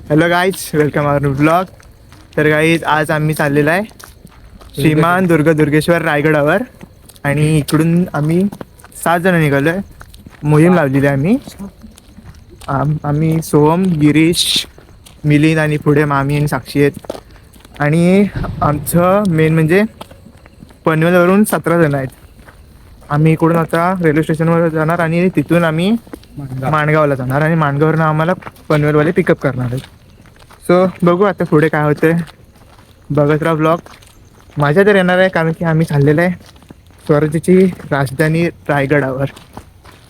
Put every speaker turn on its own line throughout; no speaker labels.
Hello guys, welcome आवर blog. तर guys आज आम्ही चाललेलो आहे श्रीमान दुर्गेश्वर रायगडावर. आणि इकडून आम्ही 7 जण निघालो आहे. मोहीम लावलेली आहे आम्ही सोहम, गिरीश, मिलिंद आणि पुढे मामी आणि साक्षी आहेत. आणि आमचं मेन म्हणजे पनवेलवरून 17 जण आहेत. आम्ही इकडून आता रेल्वे स्टेशनवर जाणार आणि तिथून आम्ही माणगावला जाणार आणि माणगाववरून आम्हाला पनवेलवाले पिकअप करणार आहेत. सो बघू आता पुढे काय होतं, बघत राहा ब्लॉग. मजा तर येणार आहे, कारण की आम्ही चाललेलं आहे स्वराज्याची राजधानी रायगडावर.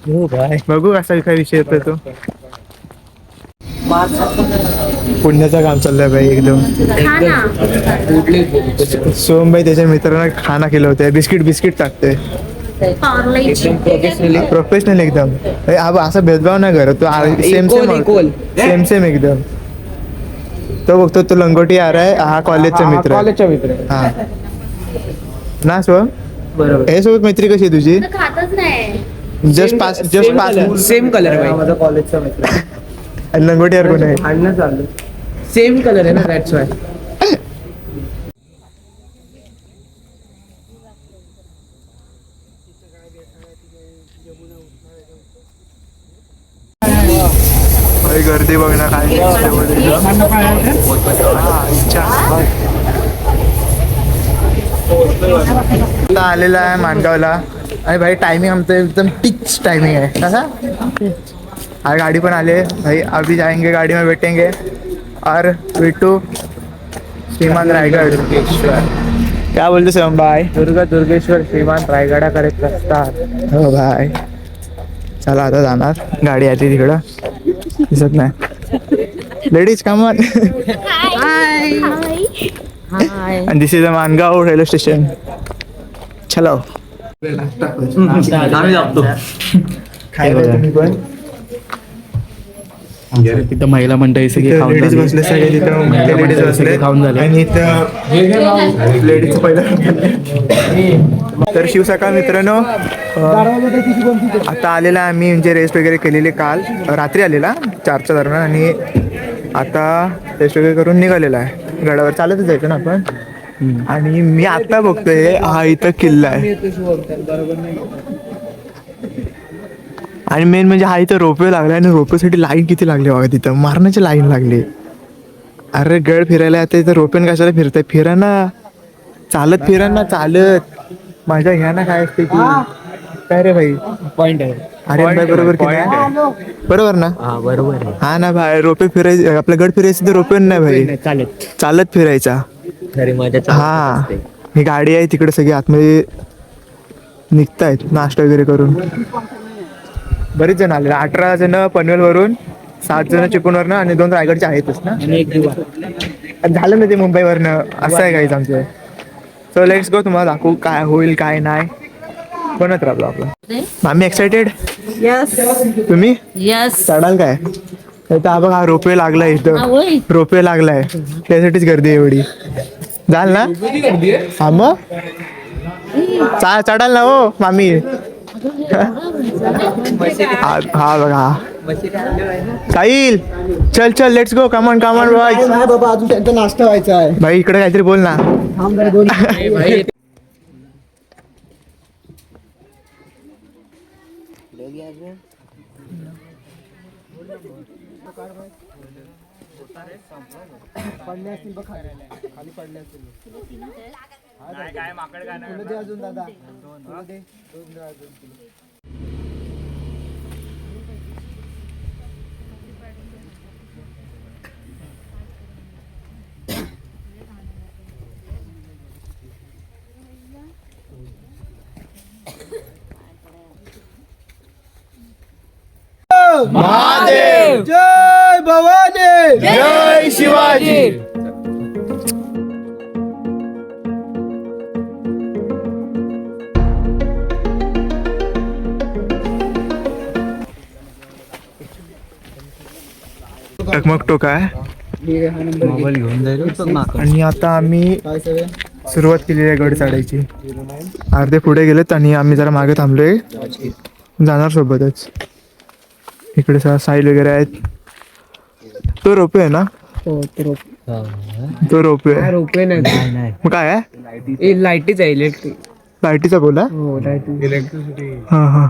हो बाय, बघू असा काय विषय येतो तो. पुण्याचं काम चाललंय बाई एकदम. सोमबाई त्याच्या मित्रांना खाना केलं होतं, बिस्किट टाकते प्रोफेशनल एकदम. असा भेदभाव नाही करत तो, सेम एकदम. तो बघतो तो लंगोटी आ रहा है, हा कॉलेजचा मित्र. हा ना सो बरोबर. हे सोबत मैत्री कशी आहे तुझी? जस्ट पास
सेम कलर आहे माझा कॉलेजचा मित्र.
लंगोटी यार कोण आहे?
आणणं चाललं, सेम कलर आहे ना, दॅट्स वाय.
गर्दी बघणार काय आलेला आहे माणगावला. आणि भाई टायमिंग आमचं एकदम टिच टायमिंग आहे. कसा अरे गाडी पण आले भाई, अभी जाएंगे गाड़ी में बैठेंगे और वेटू श्रीमान रायगड दुर्गेश्वर. क्या बोलते शिवम भाई?
दुर्गेश्वर श्रीमान रायगडाकडे प्रस्थान.
हो भाई, चला आता जाणार. गाडी आली तिकडं, दिसत नाही. Ladies come on. and this is the Mangaon railway station. चलो
आम्ही जातो
खायला तुम्ही पण.
तिथं महिला मंडळी सगळी
लेडीज बसले सगळे तिथं, लेडीज बसले
खाऊन झाले.
आणि इथं लेडीजचं पहिलं. तर शिवसकाळ मित्रांनो, आता आलेला आम्ही म्हणजे रेस्ट वगैरे केलेली काल रात्री आलेला 4च्या दरम्यान. आणि आता रेस्ट वगैरे करून निघालेला आहे. गडावर चालतच जायचं ना आपण. आणि मी आता बघतोय हा इथं किल्ला आहे. आणि मेन म्हणजे हा इथं रोपवे लागला. आणि रोपवेसाठी लाईन किती लागली बघा, तिथं मारण्याची लाईन लागली. अरे गड फिरायला आता इथं रोपेन कशाला फिरताय? फिरा ना, चालत फिरा ना, चालत. माझ्या घ्या ना काय असते की काय रे भाई?
पॉइंट आहे.
अरे भाई बरोबर की नाही? बरोबर ना?
हा बरोबर आहे.
हा ना भाई, रोपे फिरायचे आपलं, गड फिरायचं तर रोपेन नाही भाई, चालत फिरायचा.
खरी मजा.
हा, ही गाडी आहे तिकडे, सगळी आतमध्ये निघतायत नाश्ता वगैरे करून. बरेच जण आले, 18 जण पनवेलवरून, 7 जण चिपळूणवरनं आणि 2 रायगडचे आहेतच ना. झालं ना ते मुंबईवरनं. असं आहे काहीच आमचं. सो लेट्स गो, तुम्हाला दाखवू काय होईल काय नाही. बनत राहिलो आपला. आम्ही एक्सायटेड.
यस
तुम्ही
यस.
चढाल काय? इथं हा बघा, रोपवे लागलाय इथं, रोपवे लागलाय, त्यासाठीच गर्दी एवढी. जाल ना? हा मग चढाल ना हो मामी. हा बघा साहिल, चल लेट्स गो, कमॉन बॉयज.
बाबा अजून त्यांचा नाश्ता व्हायचा आहे
भाई, इकडे काहीतरी बोल ना. महादेव,
जय भवानी,
जय शिवाजी. टकमक आहे. आणि आता आम्ही सुरुवात केलेली आहे गड चढायची. अर्धे पुढे गेलेत आणि आम्ही जरा मागे थांबलोय, जाणार सोबतच. इकडे साहिल वगैरे आहेत. तो रोपे आहे ना?
हो
तो रोपे आहे.
रोपवे नाही
मग काय आहे?
लाईटीच आहे इलेक्ट्रिक.
लाईटीचा बोल आहे?
हो लाईटी इलेक्ट्रिसिटी.
हा हा.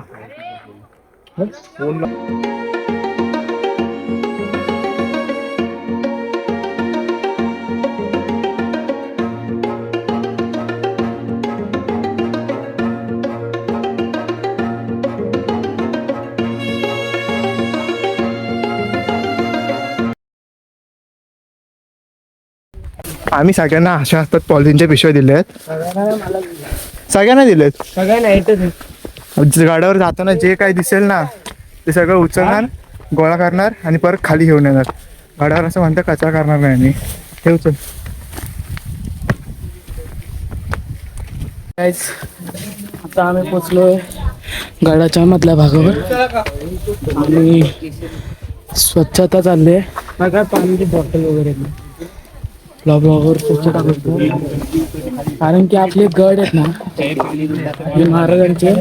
आम्ही सगळ्यांना अशा असतात पॉलिथिनच्या पिशव्या दिल्या आहेत. सगळ्यांना दिलेत.
सगळ्यांना येतच.
गाड्यावर जाताना जे काही दिसेल ना ते सगळं उचलणार, गोळा करणार आणि परत खाली घेऊन येणार. गाड्यावर असं म्हणतं कचरा करणार नाही आम्ही. हे उचल.
आता आम्ही पोचलोय गडाच्या मधल्या भागावर आणि स्वच्छता चालली आहे. काय पाण्याची बॉटल वगैरे ब्लॉगवर स्वच्छता करतो कारण की आपले गड आहेत ना हे महाराजांचे.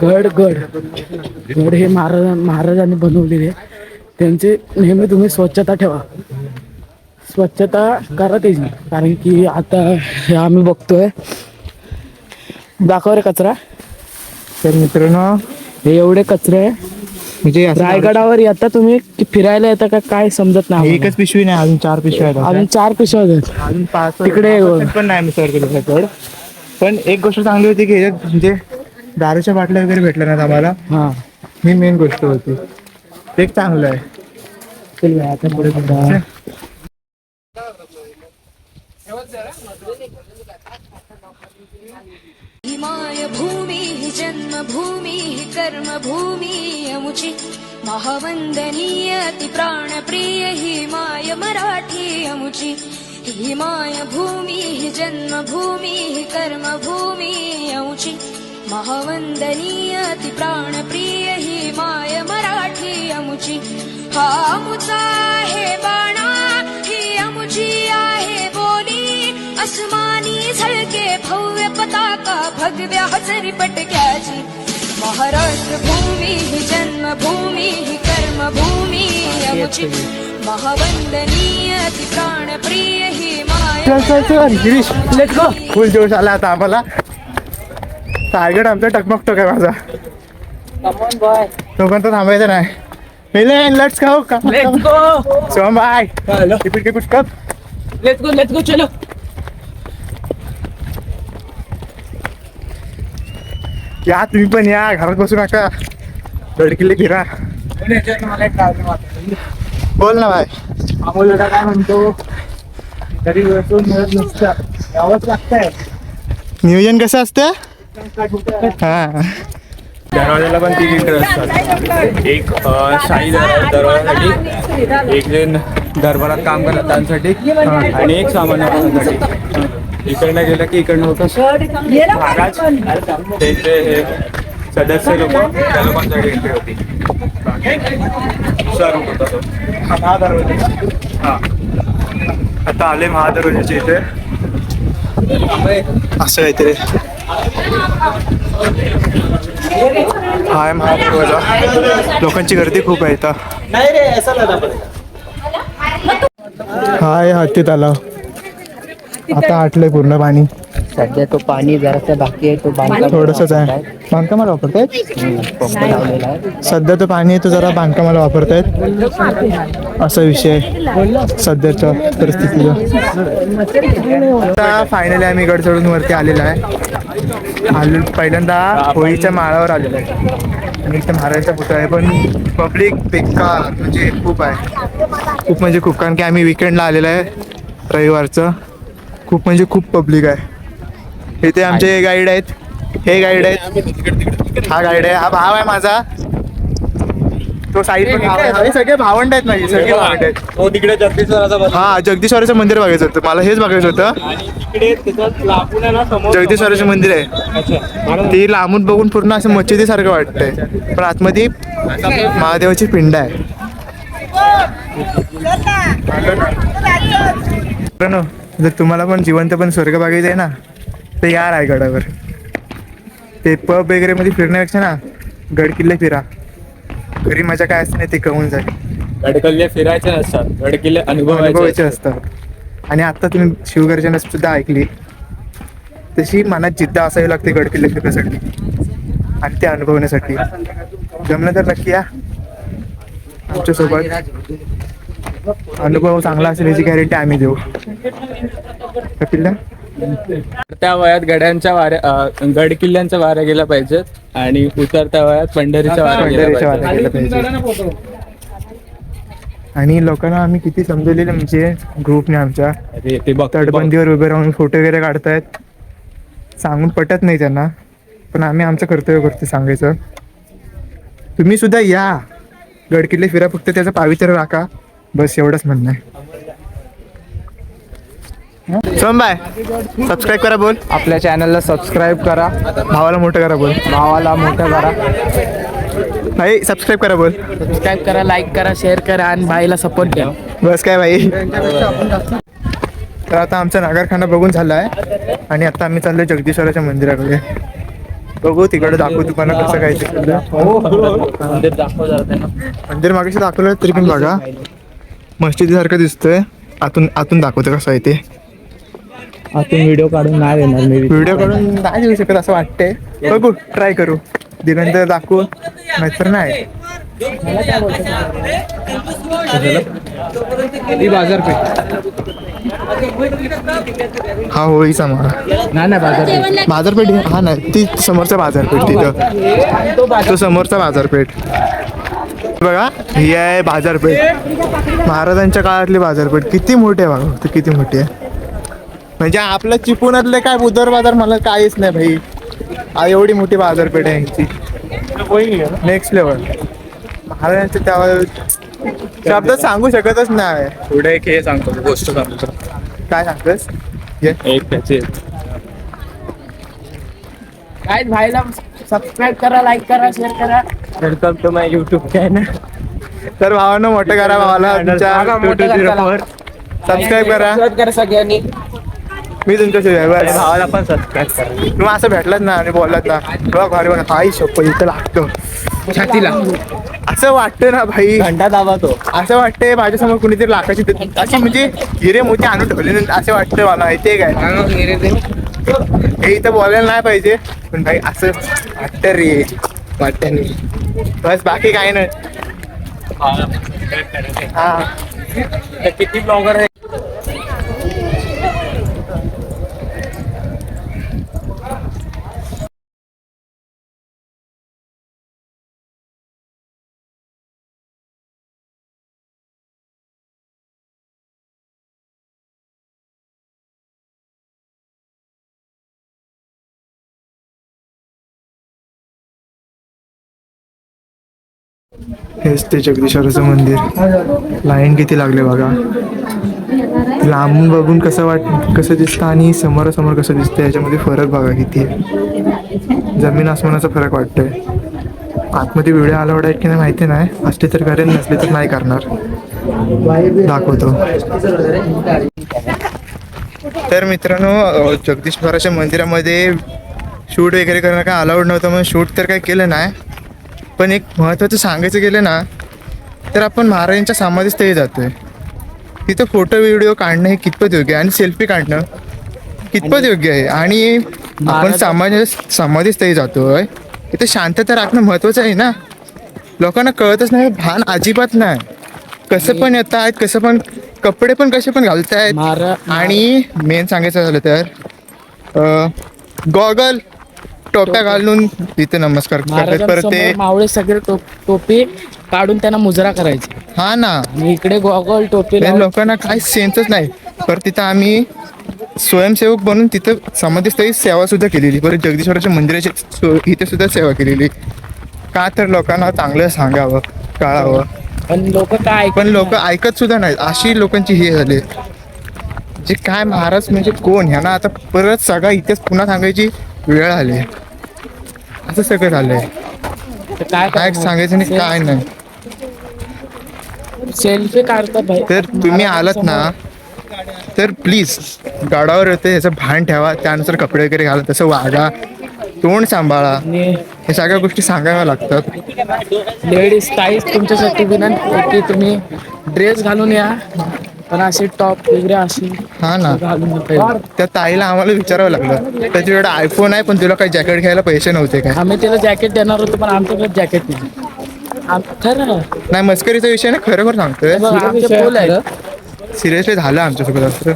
गड गड गड हे महाराजांनी बनवलेले. त्यांचे नेहमी तुम्ही स्वच्छता ठेवा, स्वच्छता करा त्याची. कारण की आता हे आम्ही बघतोय, दाखव रे कचरा.
तर मित्रांनो
हे एवढे कचरे आहे.
म्हणजे असं
रायगडावर येता तुम्ही की फिरायला येता का काय समजत नाही.
एकच पिशवी नाही, अजून 4 पिशव्या आहेत.
अजून 4 पिशव्या आहेत.
अजून 5
तिकडे
पण नाही मिसळ केलं सगळं. पण एक गोष्ट चांगली होती की ह्याच्यात म्हणजे दारूच्या बाटल्या वगैरे भेटल्या नाहीत आम्हाला.
हा
ही मेन गोष्ट होती. ते एक चांगलं आहे.
चल बाई, आता पुढे बघा.
हिमाय भूमी ही जन्मभूमी ही कर्मभूमी अमुची महावंदनीय ती प्राणप्रिय ही माय मराठी अमुची. हिमाय भूमी ही जन्मभूमी ही कर्मभूमी अमुची महावंदनीय ती प्राणप्रिय ही माय मराठी अमुची. हा अमुचा आहे बाणा ही अमुची आहे बोली अस्मानी झळके भव्य पताका भगव्या हजरी पटक्याची. महाराष्ट्र भूमी ही जन्मभूमी ही कर्मभूमी अमुची महावंदनीय ती प्राणप्रिय ही माय.
Girish let's go. फुल जोश आला आता आम्हाला. टार्गेट आमचा टकमकतो काय माझा. तोपर्यंत थांबायचं नाही. Milan let's go.
Let's go.
सोम bye. Repeat repeat cup.
Let's go चलो.
या तुम्ही पण या, घरात बसू नका. धडकिल्ले फिरा. बोल ना भाई.
अमोल दादा काय म्हणतो, तरी बसून मिळत नसतं, यावंच लागतंय.
नियोजन कसं असतं? हा.
दरवाजाला पण 3 एंट्री असतात. एक शाही दरवाजासाठी, एक जण दरबारात काम करतात त्यांसाठी आणि एक सामान्य माणसासाठी. इकडनं गेलं की इकडनं होतं महाराज, त्यांचे हे सदस्य लोक त्या लोकांसाठी एंट्री होती. सर होता तो महादरवाजा. हां,
आता आले महादरवाजाच्या इथे. असं काहीतरी हाय महादरवाजा. लोकांची गर्दी खूप आहे इथं. हाय हत्ती तलाव. आता आटलंय पूर्ण पाणी.
सध्या तो पाणी जरासा बाकी आहे, तो बांधकाम
थोडंसंच आहे. बांधकामाला वापरतायत
लावलेला आहे.
सध्या तो पाणी आहे तो जरा बांधकामाला वापरतायत. असा विषय आहे सध्याच्या परिस्थितीचा. आता फायनली आम्ही गड चढून वरती आलेला आहे. पहिल्यांदा होळीच्या माळावर आलेला आहे आणि इथं महाराजांचा पुतळा आहे. पण पब्लिक बेकार म्हणजे खूप आहे. खूप म्हणजे खूप. कारण की आम्ही विकेंडला आलेला आहे रविवारचं. खूप म्हणजे खूप पब्लिक आहे. इथे आमचे गाईड आहेत. हे गाईड आहेत. हा गाईड आहे. हा भाव आहे माझा. तो साईड पण भाव आहे. हे सगळे भावंड आहेत माझे. सगळे भावंड आहेत.
तो तिकडे जगदीश्वराचा
हा जगदीश्वराचं मंदिर बघायचं होतं मला. हेच बघायचं होतं.
आणि इकडे त्याच्यात लापून आहे ना समोर
जगदीश्वराचं मंदिर आहे. ती लांबून बघून पूर्ण असं मच्छीसारखं वाटतंय, पण आतमध्ये महादेवाची पिंड आहे. जर तुम्हाला पण जिवंत पण स्वर्ग बघायचं आहे ना तर या रायगडावर. ते पब वगैरे मध्ये फिरण्यापेक्षा ना गड किल्ले फिरा. घरी मजा काय असते नाही ते कळून जाईल.
गडकिल्ले फिरायचे नसतात, गडकिल्ले
अनुभवायचे
अनुभवायचे
असतात. आणि आता तुम्ही शिवगर्जना सुद्धा ऐकली तशी मनात जिद्द असावी लागते गड किल्ले फिरण्यासाठी आणि ते अनुभवण्यासाठी. जमलं तर नक्की या आमच्यासोबत. अनुभव चांगला असेल याची गॅरंटी आम्ही देऊ. कपिलला
त्या वयात गड्यांच्या वाऱ्या गड किल्ल्यांच्या वाऱ्या गेल्या पाहिजेत आणि उतरत्या वयात पंढरीच्या वाऱ्या
पंढरीच्या
गेल्या
वाऱ्या
पाहिजेत.
गेल्या पाहिजे. आणि लोकांना आम्ही किती समजवलेलं म्हणजे ग्रुपने आमच्या
अरे ते बघ
तटबंदीवर उभे राहून फोटो वगैरे काढतायत. सांगून पटत नाही त्यांना, पण आम्ही आमचं कर्तव्य करतो सांगायचं. तुम्ही सुद्धा या गड किल्ले फिरा, फक्त त्याचं पावित्र्य राखा, बस एवढंच म्हणणं आहे. सोमबाय सबस्क्राईब करा बोल.
आपल्या चॅनलला सबस्क्राईब करा,
भावाला मोठं करा बोल.
भावाला मोठं करा,
भाई सबस्क्राईब करा बोल.
सबस्क्राईब करा, लाईक करा, शेअर करा आणि भाईला सपोर्ट द्या.
बस काय भाई. तर आता आमचा नागरखाना बघून झाला आहे आणि आता आम्ही चाललोय जगदीश्वराच्या मंदिराकडे. बघू तिकडे दाखवू तुम्हाला कसं काय ते. मंदिर मागेशी दाखवलं तरी पण बघा मस्जिदीसारखं दिसतंय. आतून आतून दाखवतं कसं आहे ते.
आतून व्हिडिओ काढून नाही देणार मी.
व्हिडिओ काढून नाही देऊ शकत असं वाटतंय. बघू ट्राय करू, दिल्यानंतर दाखवू, नाहीतर नाही.
ही बाजारपेठ.
हा होळीचा माळा.
नाही बाजारपेठ.
बाजारपेठ हा नाही, ती समोरचा बाजारपेठ. तिथं तो समोरचा बाजारपेठ बघा. ही आहे बाजारपेठ, महाराजांच्या काळातली बाजारपेठ. किती मोठी आहे बघा, फक्त किती मोठी आहे. म्हणजे आपलं चिपळूणातलं काय बुधवार बाजार मला काहीच नाही भाई. एवढी मोठी बाजारपेठ आहे यांची, नेक्स्ट लेवल. महाराजांच्या त्या शब्दात सांगू शकतच नाही.
पुढे एक हे सांगतो गोष्ट सांगतो.
काय सांगतोस?
एक त्याचे
काय भाईला सबस्क्राईब करा, लाईक करा, शेअर करा.
Welcome to my YouTube channel.
तर भावानं मोठं करा, भावाला तुमच्या सबस्क्राईब करा.
करा सगळ्यांनी.
मी तुमच्या
भावाला पण सबस्क्राईब करा.
तुम्ही असं भेटलात ना आणि बोललात ना बघा भारी बघा हाई शप्प इथं लागतं छातीला. असं वाटतं ना भाई,
घंटा दाबा तो.
असं वाटतंय माझ्यासमोर कुणीतरी लाखाची अशी म्हणजे हिरे मोठे आणून ठेवले असं वाटतं मला. माहितीये काय हे इथं बोलायला नाही पाहिजे, पण भाई असं वाटतं रे वाटतं. बस बाकी काय नाही. हा
किती ब्लॉगर आहे.
हेच ते जगदीश्वराचं मंदिर. लाईन किती लागले बघा. लांबून बघून कसं दिसतं आणि समोरासमोर कसं दिसतं याच्यामध्ये फरक बघा किती आहे. जमीन आसमानाचा फरक वाटतोय. आतमध्ये व्हिडिओ अलाउड आहे की नाही माहिती नाही. असले तर करेन, नसले तर नाही करणार. दाखवतो. तर मित्रांनो जगदीश्वराच्या मंदिरामध्ये शूट वगैरे करणं काय अलाउड नव्हतं, म्हणून शूट तर काय केलं नाही. पण एक महत्त्वाचं सांगायचं गेलं ना तर आपण महाराजांच्या समाधीस्थळी जातोय. तिथं फोटो व्हिडिओ काढणं हे कितपत योग्य आहे आणि सेल्फी काढणं कितपत योग्य आहे. आणि आपण समाधीस्थळी जातोय, इथे शांतता राखणं महत्त्वाचं आहे ना. लोकांना कळतच नाही, भान अजिबात नाही. कसं पण येत आहेत, कसं पण कपडे पण कसे पण घालतायत. आणि मेन सांगायचं झालं तर गॉगल टोप्या घालून तिथे नमस्कार करतात. परत ते
मावळे सगळे टोपी काढून त्यांना मुजरा करायची.
हा ना,
इकडे गॉगल टोपी
लोकांना काही सेन्सच नाही. परत तिथं आम्ही स्वयंसेवक बनून तिथं समाधीस्थळी सेवा सुद्धा केलेली. परत जगदीश्वराच्या मंदिराची इथे सुद्धा सेवा केलेली. का तर लोकांना चांगलं सांगावं, कळावं. पण लोक ऐकत सुद्धा नाहीत. अशी लोकांची हे झाली जे काय महाराज म्हणजे कोण ह्यांना आता परत सगळा इतिहास पुन्हा सांगायची वेळ आली. असं सगळं झालंय. काय सांगायचं नाही, काय नाही.
सेल्फी काढतात भाई.
तर तुम्ही आलात ना तर प्लीज गडावर येते याचं भान ठेवा, त्यानुसार कपडे वगैरे घाला, तसं वागा. तोंड सांभाळा,
आणि
हे सगळ्या गोष्टी सांगाव्या लागतात.
लेडीज काहीच तुमच्यासाठी विनंती आहे की तुम्ही ड्रेस घालून या, पण असे टॉप वगैरे अशी
हा ना,
घालून नका.
त्या ताईला आम्हाला विचारावं लागलं, त्याच्याकडे आयफोन आहे पण तुला काही जॅकेट घ्यायला पैसे नव्हते काय?
आम्ही त्याला जॅकेट देणार होतो पण आमच्याकडे जॅकेट नाही. खरं
नाही, मस्करीचा विषय नाही, खरोखर सांगतोय.
आमचे पोल आहे.
सिरियसली झालं आमच्यासोबत असं.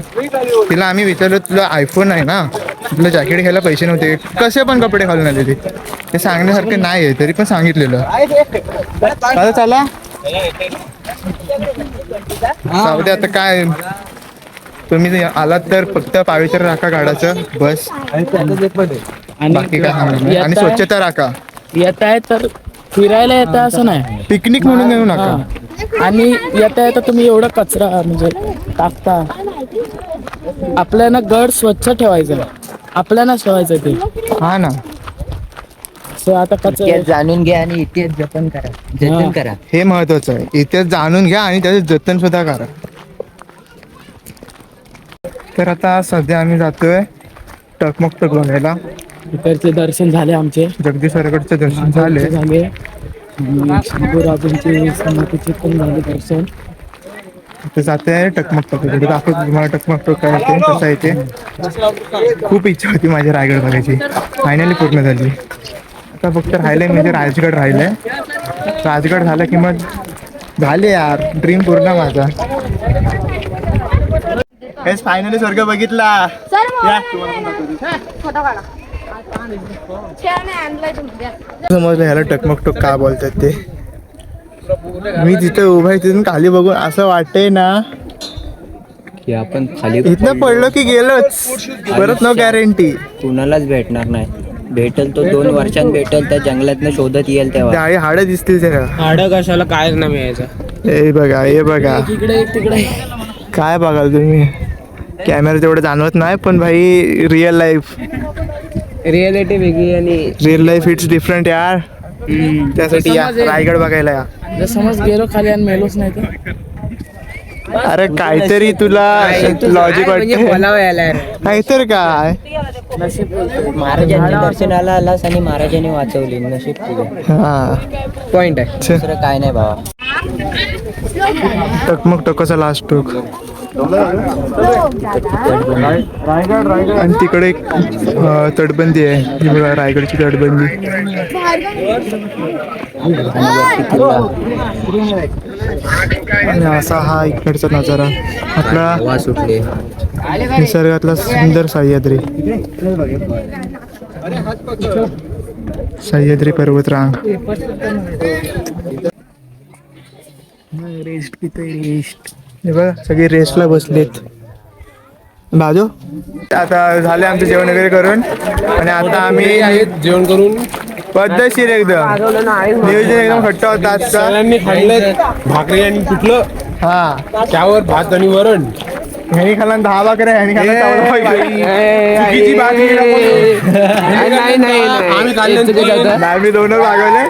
तिला आम्ही विचारलं तुला आयफोन आहे ना, तुला जॅकेट घ्यायला पैसे नव्हते, कसे पण कपडे घालून आले ते सांगण्यासारखे नाही आहे, तरी पण सांगितलेलं. आता चला जाऊ दे, आता काय तुम्ही आलात तर फक्त पवित्र राखा गाडाचं बस, बाकी काय सांगणार नाही. आणि स्वच्छता राखा.
येत आहे तर फिरायला येत आहे असं नाही,
पिकनिक म्हणून येऊ नका.
आणि येता येता तुम्ही एवढा कचरा म्हणजे टाकता. आपल्याला गड स्वच्छ ठेवायचं, आपल्याला ठेवायचं ते.
हा ना,
आता कचरा
इतिहास जाणून घ्या आणि इतिहास जतन करा, जतन करा.
हे महत्वाचं आहे. इतिहास जाणून घ्या आणि त्याचे जतन सुद्धा करा. तर आता सध्या आम्ही जातोय टकमक बघायला.
इकडचे दर्शन झाले आमचे,
जगदीश सरकडचे दर्शन झाले.
शंभूराजांचे समाधीचे पण झाले दर्शन.
तर जाते टकमक दाखवतो तुम्हाला टकमक काय होते, कसं आहे ते. खूप इच्छा होती माझी रायगड बघायची, फायनली पूर्ण झाली. आता फक्त राहिलंय म्हणजे राजगड राहिलंय. राजगड झालं की मग झाले यार, ड्रीम पूर्ण माझा. हेच फायनली स्वर्ग बघितला. या, समजलं ह्याला टकमक टोक का बोलतात ते. मी जिथे उभा आहे तिथून खाली बघून असं वाटतंय ना
की आपण खाली
इथनं पडलो की गेलोच, परत नो गॅरंटी.
कुणालाच भेटणार नाही. भेटल तो 2 वर्षांत भेटल, त्या जंगलातनं शोधत येईल तेव्हा.
त्यावेळी हाडं दिसतील त्याला.
हाडं कशाला, काय नाही मिळायचं.
हे बघा, हे बघा,
इकडे तिकडे
काय बघाल तुम्ही. कॅमेरा तेवढं जाणवत नाही, पण भाई रिअल लाईफ,
रिअलिटी वेगळी आणि
रिअल लाईफ इट्स डिफरंट यार. त्यासाठी या रायगड बघायला या.
जर समज गेलो खाली आणि मेलोच नाही तर
अरे काहीतरी तुला लॉजिक वाटते, नाहीतर काय.
महाराजांच्या दर्शनाला आलास आणि महाराजांनी वाचवली, नशीब तुझं.
हा
पॉइंट आहे.
दुसरं काय नाही भावा.
टकमक टोकाचा लास्ट टोक. आणि तिकडे एक तटबंदी आहे, ही बघा रायगडची तटबंदी. आणि असा हा इकडचा नजारा आपला
हवा सुटले.
निसर्गातला सुंदर सह्याद्री, सह्याद्री पर्वतरांग. रेस्ट किती रेस्ट, हे बघा सगळे रेस्टला बसलेत. बाजू आता झाले आमचं जेवण वगैरे करून, आणि आता आम्ही
जेवण करून
पद्धतशीर एकदम नियोजन एकदम खट्ट होता आजचा.
सगळ्यांनी खाल्लं भाकरी आणि कुठलं
हा,
त्यावर भात आणि वरण.
ह्यानी खाल्ला 10 भाकऱ्या, ह्यानी खाल्ला 14 भाकऱ्या.
चुकीची बातमी आम्ही खाल्लं.
आम्ही 2 भागवले.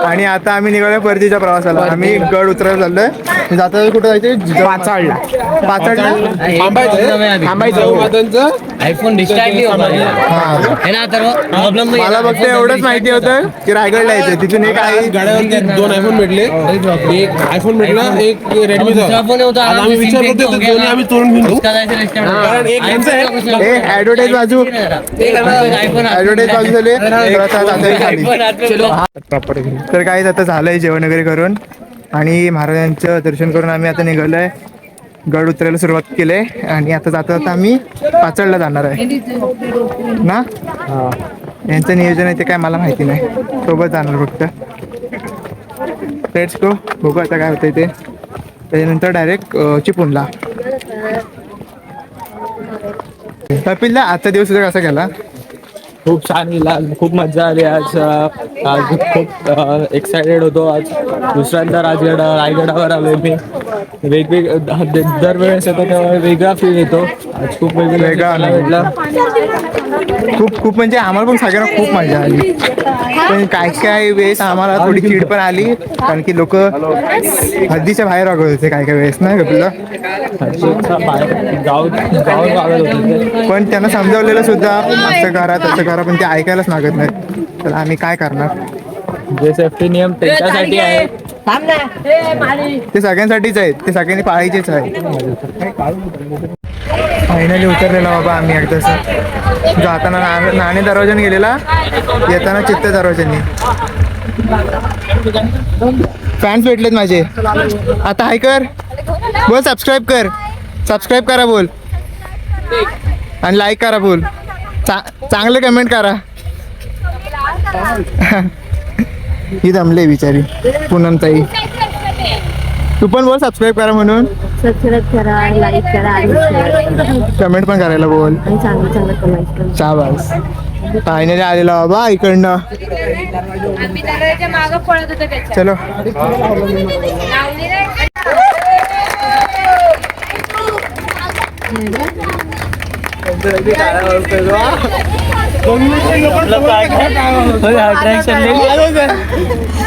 आणि आता आम्ही निघालो परतीच्या प्रवासाला. आम्ही गड उतरायला चाललोय. जाता कुठं जायचं? पाचाडला.
आयफोन
मला फक्त एवढंच माहिती होतं की रायगडला यायचं, तिथून एक आहे
गाड्यावर 2 आयफोन भेटले, एक आयफोन भेटला, एक रेडमीचा. आम्ही विचार करतो दोन्ही आम्ही तोडून घेऊ, कारण एक यांचं आहे.
ऍडव्हर्टाईज बाजू, ऍडव्हर्टाईज बाजू झाले. तर काहीच आता झालंय जेवण वगैरे करून, आणि महाराजांचं दर्शन करून आम्ही आता निघालोय. गड उतरायला सुरुवात केली आहे, आणि आता जाता जाता आम्ही पाचडला जाणार आहे ना. यांचं नियोजन आहे ते काय मला माहिती नाही, सोबत जाणार फक्त. लेट्स गो, बघू आता काय होतंय ते. त्याच्यानंतर डायरेक्ट चिपळूणला. कपिलला आजचा दिवस तुझा कसा गेला?
खूप छान गेला, खूप मजा आली आज. आज खूप एक्सायटेड होतो. आज दुसऱ्यांदा रायगडावर आलोय मी. दरवेळेस येतो तेव्हा वेगळा फील येतो. आज खूप वेगळा
वेगळा
भेटला.
खूप खूप म्हणजे आम्हाला पण सगळ्यांना खूप मजा आली. पण काय काय वेळेस आम्हाला थोडी चिड पण आली, कारण की लोक हद्दीच्या बाहेर वागत होते काय काय वेळेस नाही का. पण त्यांना समजावलेलं सुद्धा असं करा तसं करा, पण ते ऐकायलाच मागत नाही. तर आम्ही काय करणार.
जे सेफ्टी नियम त्यांच्यासाठी आहे.
ते सगळ्यांसाठीच आहेत, ते सगळ्यांनी पाळायचेच आहे. फायनली उतरलेला बाबा आम्ही एकदाच. जाताना नाणे दरवाजाने गेलेला, येताना चित्त दरवाजाने. फॅन्स भेटलेत माझे. आता हाय कर बोल, सबस्क्राईब कर, सबस्क्राईब करा बोल, आणि लाईक करा बोल, चांगले कमेंट करा. ही दमले बिचारी पूनमताई. तू पण बोल सबस्क्राईब करा म्हणून.
सबस्क्राईब करा, लाईक करा आणि शेअर
कमेंट पण करायला बोल.
आणि चांगलं चांगलं कमेंट करा.
शाबास. फायनली आलेला बाबा इकडनं. चलो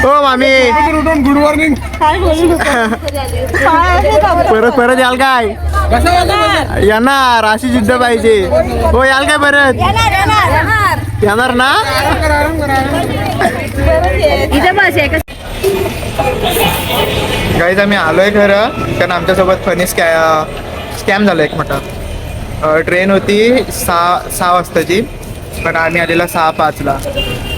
हो मामी.
Good morning.
परत याल काय. येणार, अशी जिद्द पाहिजे. हो याल काय परत. येणार ना. गाईज आम्ही आलोय खरं, कारण आमच्यासोबत फनी स्कॅम झाला एक मोठा. ट्रेन होती सहा वाजताची, पण आम्ही आलेला 6:05ला.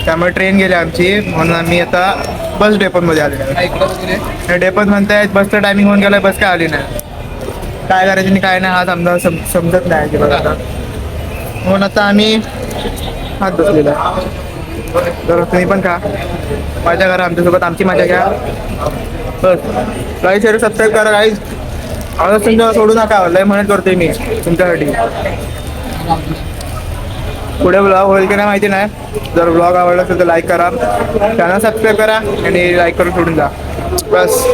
त्यामुळे ट्रेन गेली आमची, म्हणून आम्ही आता बस डेपोमध्ये आलेलो. डेपोत म्हणतायत बसचं टायमिंग होऊन गेलं, बस काय आली नाही. काय करायचं आणि काय नाही हा समजत नाही अजिबात आता. म्हणून आता आम्ही हात बसलेला. तर तुम्ही पण का मजा करा आमच्यासोबत, आमची मजा घ्या बस. काही शेअर सबस्क्राईब करा गाईज. आवाज तुमच्या सोडू नका, लय म्हणत करतोय मी तुमच्यासाठी. पुढे ब्लॉग होईल की नाही माहिती नाही. जर ब्लॉग आवडला असेल तर लाईक करा, चॅनल सबस्क्राईब करा आणि लाईक करून सोडून जा बस.